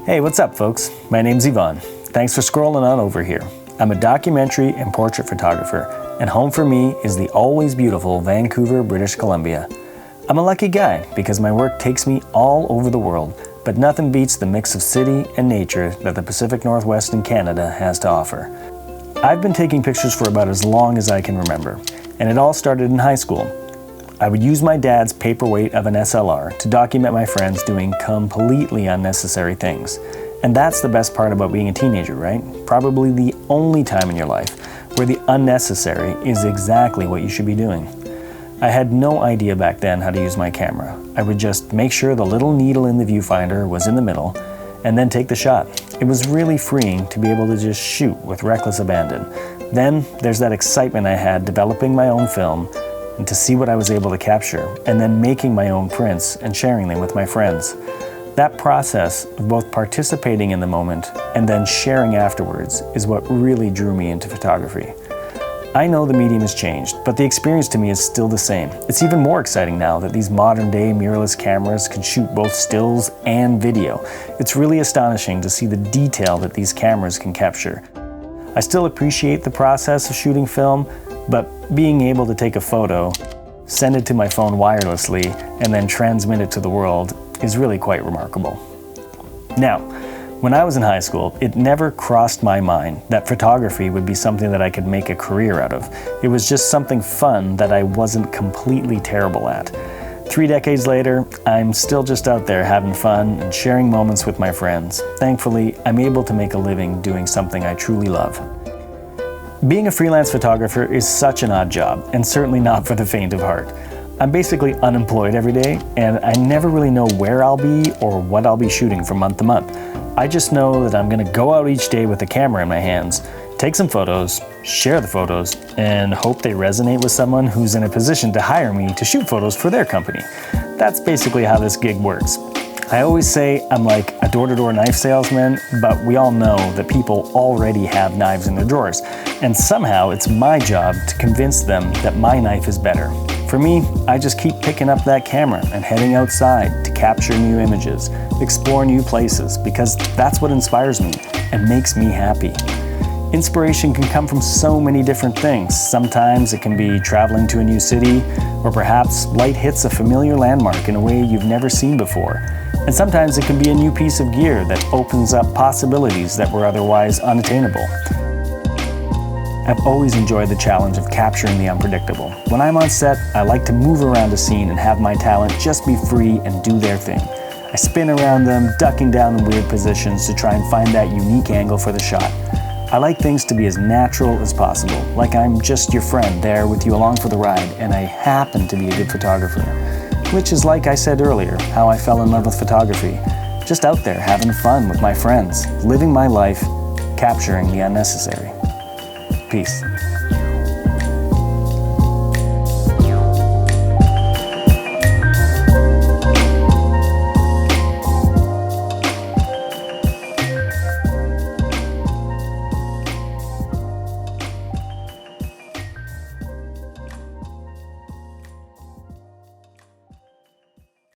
Hey, what's up, folks? My name's Evaan. Thanks for scrolling on over here. I'm a documentary and portrait photographer, and home for me is the always beautiful Vancouver, British Columbia. I'm a lucky guy because my work takes me all over the world, but nothing beats the mix of city and nature that the Pacific Northwest in Canada has to offer. I've been taking pictures for about as long as I can remember, and it all started in high school. I would use my dad's paperweight of an SLR to document my friends doing completely unnecessary things. And that's the best part about being a teenager, right? Probably the only time in your life where the unnecessary is exactly what you should be doing. I had no idea back then how to use my camera. I would just make sure the little needle in the viewfinder was in the middle and then take the shot. It was really freeing to be able to just shoot with reckless abandon. Then there's that excitement I had developing my own film and to see what I was able to capture, and then making my own prints and sharing them with my friends. That process of both participating in the moment and then sharing afterwards is what really drew me into photography. I know the medium has changed, but the experience to me is still the same. It's even more exciting now that these modern day mirrorless cameras can shoot both stills and video. It's really astonishing to see the detail that these cameras can capture. I still appreciate the process of shooting film, but being able to take a photo, send it to my phone wirelessly, and then transmit it to the world is really quite remarkable. Now, when I was in high school, it never crossed my mind that photography would be something that I could make a career out of. It was just something fun that I wasn't completely terrible at. 3 decades later, I'm still just out there having fun and sharing moments with my friends. Thankfully, I'm able to make a living doing something I truly love. Being a freelance photographer is such an odd job, and certainly not for the faint of heart. I'm basically unemployed every day, and I never really know where I'll be or what I'll be shooting from month to month. I just know that I'm gonna go out each day with a camera in my hands, take some photos, share the photos, and hope they resonate with someone who's in a position to hire me to shoot photos for their company. That's basically how this gig works. I always say I'm like a door-to-door knife salesman, but we all know that people already have knives in their drawers, and somehow it's my job to convince them that my knife is better. For me, I just keep picking up that camera and heading outside to capture new images, explore new places, because that's what inspires me and makes me happy. Inspiration can come from so many different things. Sometimes it can be traveling to a new city, or perhaps light hits a familiar landmark in a way you've never seen before. And sometimes it can be a new piece of gear that opens up possibilities that were otherwise unattainable. I've always enjoyed the challenge of capturing the unpredictable. When I'm on set, I like to move around a scene and have my talent just be free and do their thing. I spin around them, ducking down in weird positions to try and find that unique angle for the shot. I like things to be as natural as possible, like I'm just your friend there with you along for the ride, and I happen to be a good photographer. Which is, like I said earlier, how I fell in love with photography. Just out there having fun with my friends, living my life, capturing the unnecessary. Peace.